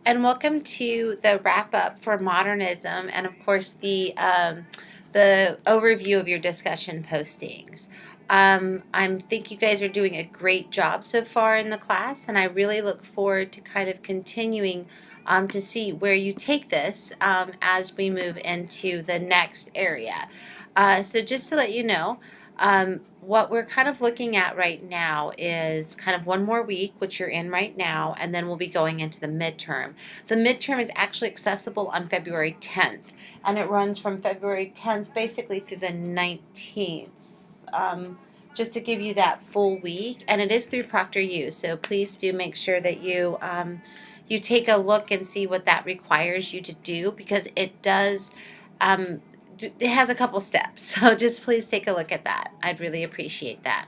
and welcome to the wrap up for modernism, and of course the overview of your discussion postings. I think you guys are doing a great job so far in the class, and I really look forward to kind of continuing to see where you take this as we move into the next area. So just to let you know, what we're kind of looking at right now is kind of one more week, which you're in right now, and then we'll be going into the midterm. The midterm is actually accessible on February 10th, and it runs from February 10th basically through the 19th. Um, just to give you that full week, and it is through ProctorU. So please do make sure that you take a look and see what that requires you to do, because it does. It has a couple steps, so just please take a look at that. I'd really appreciate that.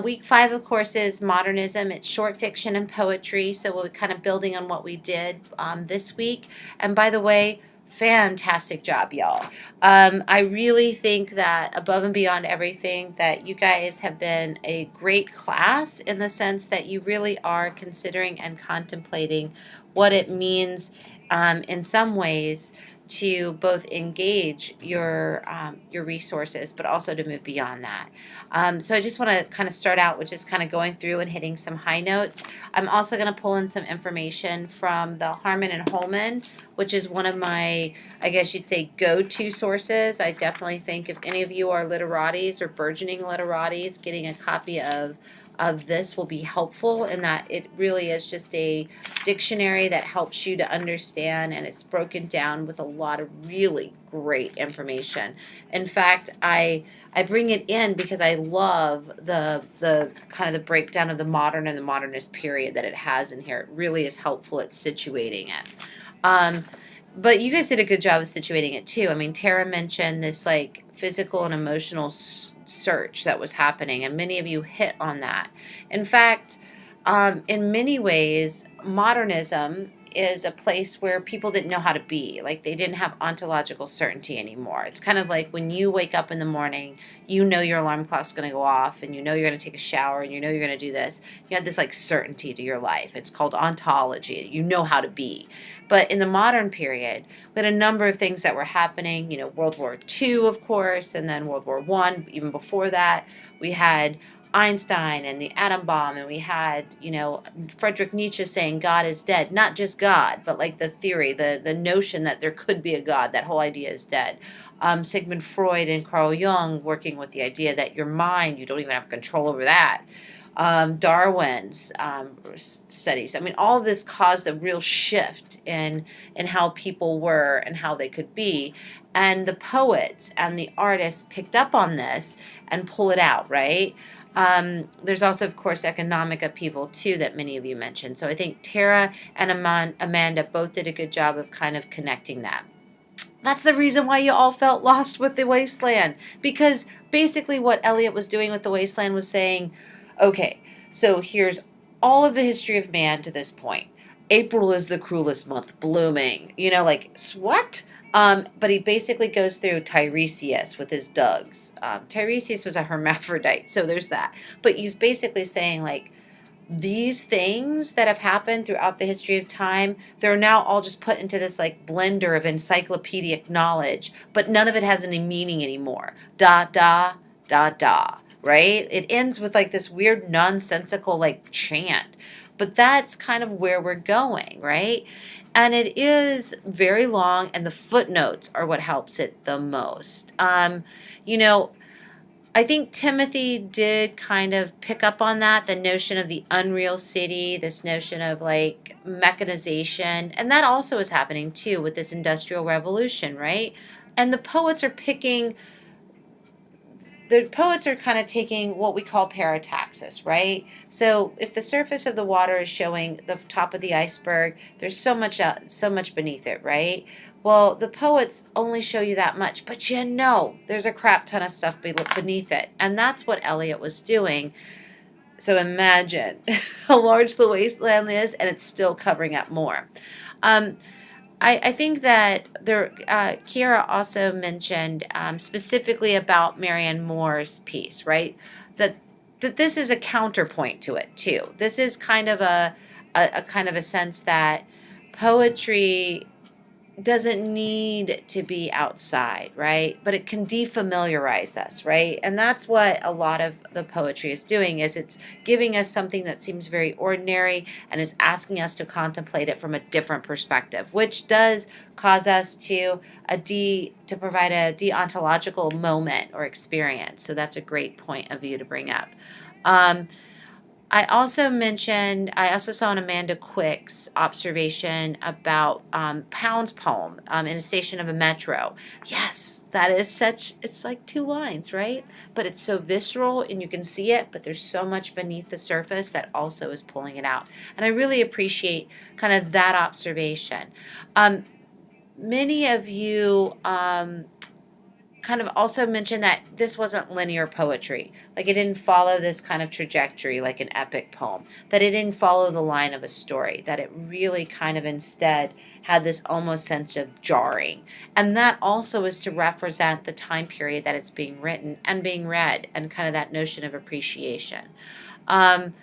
Week 5, of course, is modernism. It's short fiction and poetry, so we're kind of building on what we did this week. And by the way, fantastic job, y'all. I really think that above and beyond everything, that you guys have been a great class in the sense that you really are considering and contemplating what it means in some ways to both engage your resources, but also to move beyond that. So I just want to kind of start out with just kind of going through and hitting some high notes. I'm also going to pull in some information from the Harman and Holman, which is one of my, I guess you'd say, go-to sources. I definitely think if any of you are literatis or burgeoning literatis, getting a copy of this will be helpful, in that it really is just a dictionary that helps you to understand, and it's broken down with a lot of really great information. In fact, I bring it in because I love the kind of the breakdown of the modern and the modernist period that it has in here. It really is helpful at situating it. But you guys did a good job of situating it too. I mean, Tara mentioned this like physical and emotional search that was happening, and many of you hit on that. In fact, in many ways, modernism is a place where people didn't know how to be. Like, they didn't have ontological certainty anymore. It's kind of like when you wake up in the morning, you know your alarm clock's going to go off, and you know you're going to take a shower, and you know you're going to do this. You have this like certainty to your life. It's called ontology. You know how to be. But in the modern period, we had a number of things that were happening. You know, World War II, of course, and then World War I. Even before that, we had Einstein and the atom bomb, and we had, Friedrich Nietzsche saying God is dead. Not just God, but like the theory, the notion that there could be a God. That whole idea is dead. Sigmund Freud and Carl Jung working with the idea that your mind, you don't even have control over that. Darwin's studies. I mean, all of this caused a real shift in how people were and how they could be. And the poets and the artists picked up on this and pull it out, right? There's also, of course, economic upheaval, too, that many of you mentioned. So I think Tara and Amanda both did a good job of kind of connecting that. That's the reason why you all felt lost with the Wasteland, because basically what Eliot was doing with the Wasteland was saying, okay, so here's all of the history of man to this point. April is the cruelest month, blooming. Like, what? But he basically goes through Tiresias with his dugs. Tiresias was a hermaphrodite, so there's that. But he's basically saying, like, these things that have happened throughout the history of time, they're now all just put into this like blender of encyclopedic knowledge, but none of it has any meaning anymore. Da, da, da, da, right? It ends with like this weird nonsensical like chant. But that's kind of where we're going, right? And it is very long, and the footnotes are what helps it the most. You know, I think Timothy did kind of pick up on that, the notion of the unreal city, this notion of like mechanization. And that also is happening too with this industrial revolution, right? And the poets are kind of taking what we call parataxis, right? So if the surface of the water is showing the top of the iceberg, there's so much beneath it, right? Well, the poets only show you that much, but there's a crap ton of stuff beneath it. And that's what Eliot was doing. So imagine how large the wasteland is, and it's still covering up more. I think that Kiara also mentioned specifically about Marianne Moore's piece, right? That this is a counterpoint to it too. This is kind of a kind of a sense that poetry doesn't need to be outside, right? But it can defamiliarize us, right? And that's what a lot of the poetry is doing, is it's giving us something that seems very ordinary and is asking us to contemplate it from a different perspective, which does cause us to provide a deontological moment or experience. So that's a great point of view to bring up. Um, I also saw an Amanda Quick's observation about Pound's poem in a station of a metro. Yes, that is it's like two lines, right? But it's so visceral and you can see it, but there's so much beneath the surface that also is pulling it out. And I really appreciate kind of that observation. Um, Many of you kind of also mentioned that this wasn't linear poetry. Like it didn't follow this kind of trajectory like an epic poem, that it didn't follow the line of a story, that it really kind of instead had this almost sense of jarring. And that also is to represent the time period that it's being written and being read, and kind of that notion of appreciation. Um,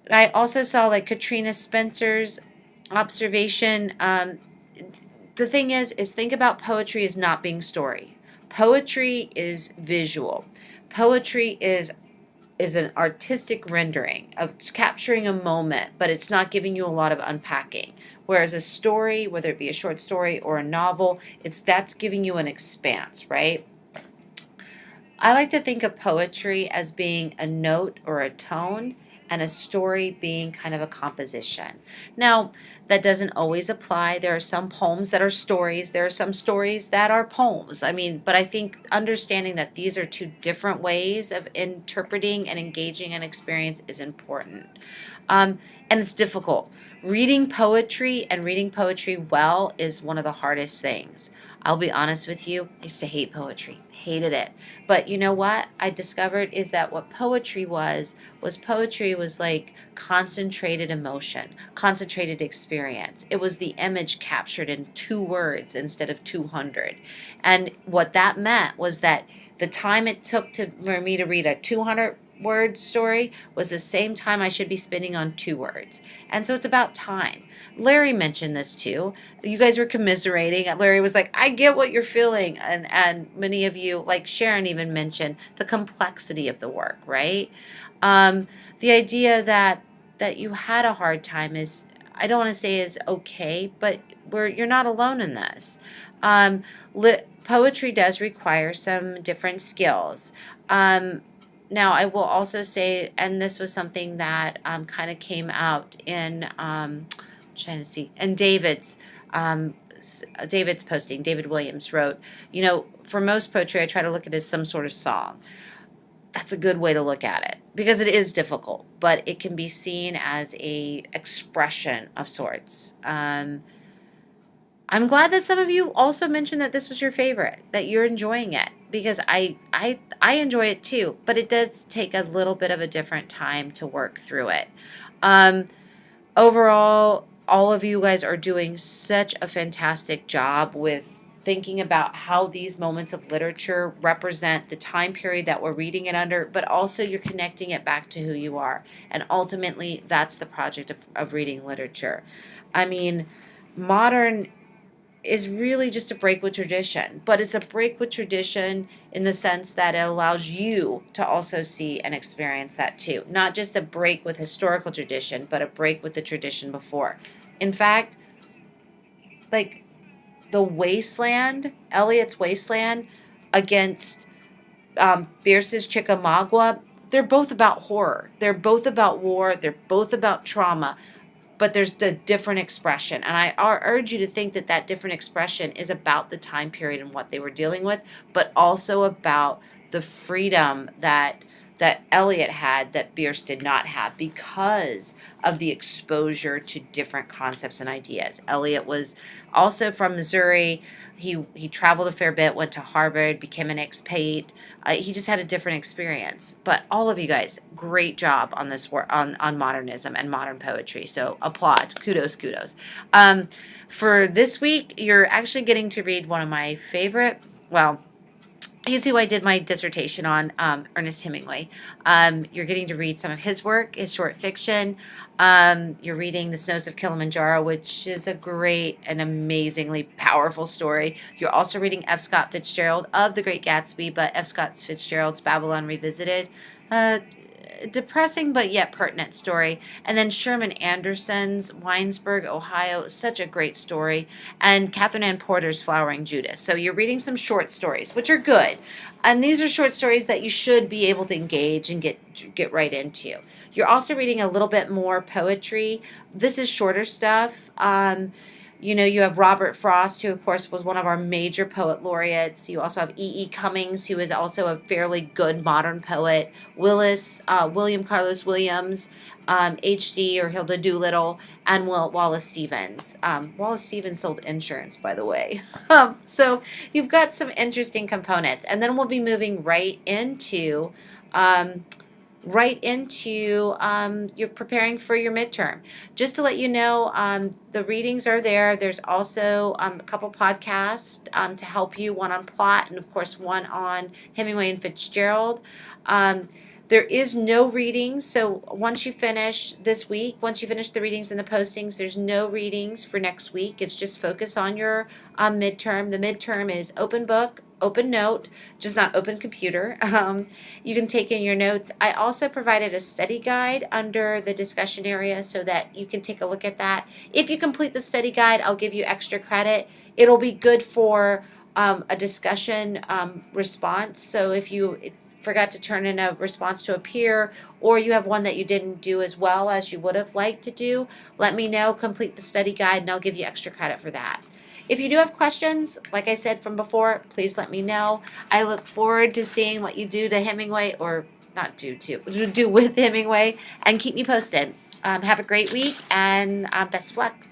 I also saw like Katrina Spencer's observation. The thing is think about poetry as not being story. Poetry is visual. Poetry is an artistic rendering of capturing a moment, but it's not giving you a lot of unpacking. Whereas a story, whether it be a short story or a novel, that's giving you an expanse, right? I like to think of poetry as being a note or a tone, and a story being kind of a composition. Now, that doesn't always apply. There are some poems that are stories, there are some stories that are poems. I mean, but I think understanding that these are two different ways of interpreting and engaging an experience is important. Um, and it's difficult. Reading poetry and reading poetry well is one of the hardest things. I'll be honest with you, I used to hate poetry, hated it. But you know what I discovered is that what poetry was like concentrated emotion, concentrated experience. It was the image captured in 2 words instead of 200. And what that meant was that the time it took for me to read a 200-word story was the same time I should be spending on 2 words. And so it's about time. Larry mentioned this too. You guys were commiserating. Larry was like, I get what you're feeling. And many of you, like Sharon even mentioned, the complexity of the work, right? The idea that you had a hard time is, I don't want to say is okay, but you're not alone in this. Um, Poetry does require some different skills. Now, I will also say, and this was something that kind of came out in, trying to see, and David's posting. David Williams wrote, for most poetry, I try to look at it as some sort of song. That's a good way to look at it because it is difficult, but it can be seen as a expression of sorts. I'm glad that some of you also mentioned that this was your favorite, that you're enjoying it, because I enjoy it too, but it does take a little bit of a different time to work through it. Um, Overall, all of you guys are doing such a fantastic job with thinking about how these moments of literature represent the time period that we're reading it under, but also you're connecting it back to who you are. And ultimately, that's the project of reading literature. I mean, modern is really just a break with tradition, but it's a break with tradition in the sense that it allows you to also see and experience that too. Not just a break with historical tradition, but a break with the tradition before. In fact, like the Wasteland, Eliot's Wasteland, against Bierce's Chickamauga, they're both about horror. They're both about war. They're both about trauma, but there's the different expression. And I urge you to think that that different expression is about the time period and what they were dealing with, but also about the freedom that Eliot had that Bierce did not have because of the exposure to different concepts and ideas. Eliot was also from Missouri. He traveled a fair bit, went to Harvard, became an expat. He just had a different experience. But all of you guys, great job on this work on modernism and modern poetry. So applaud, kudos. For this week, you're actually getting to read one of my favorite. Well, he's who I did my dissertation on, Ernest Hemingway. You're getting to read some of his work, his short fiction. You're reading The Snows of Kilimanjaro, which is a great and amazingly powerful story. You're also reading F. Scott Fitzgerald of The Great Gatsby, but F. Scott Fitzgerald's Babylon Revisited. Uh, Depressing but yet pertinent story. And then Sherman Anderson's Winesburg, Ohio, such a great story. And Catherine Ann Porter's Flowering Judas. So you're reading some short stories, which are good. And these are short stories that you should be able to engage and get right into. You're also reading a little bit more poetry. This is shorter stuff. You have Robert Frost, who, of course, was one of our major poet laureates. You also have E. E. Cummings, who is also a fairly good modern poet. William Carlos Williams, H.D. or Hilda Doolittle, and Wallace Stevens. Wallace Stevens sold insurance, by the way. So you've got some interesting components. And then we'll be moving right into you're preparing for your midterm. Just to let you know, the readings are there. There's also a couple podcasts to help you, one on plot and, of course, one on Hemingway and Fitzgerald. There is no readings, so once you finish this week, once you finish the readings and the postings, there's no readings for next week. It's just focus on your midterm. The midterm is open book, open note, just not open computer. You can take in your notes. I also provided a study guide under the discussion area so that you can take a look at that. If you complete the study guide, I'll give you extra credit. It'll be good for a discussion response. So if you forgot to turn in a response to a peer, or you have one that you didn't do as well as you would have liked to do, let me know, complete the study guide, and I'll give you extra credit for that. If you do have questions, like I said from before, please let me know. I look forward to seeing what you do to Hemingway, or not do with Hemingway, and keep me posted. Have a great week, and best of luck.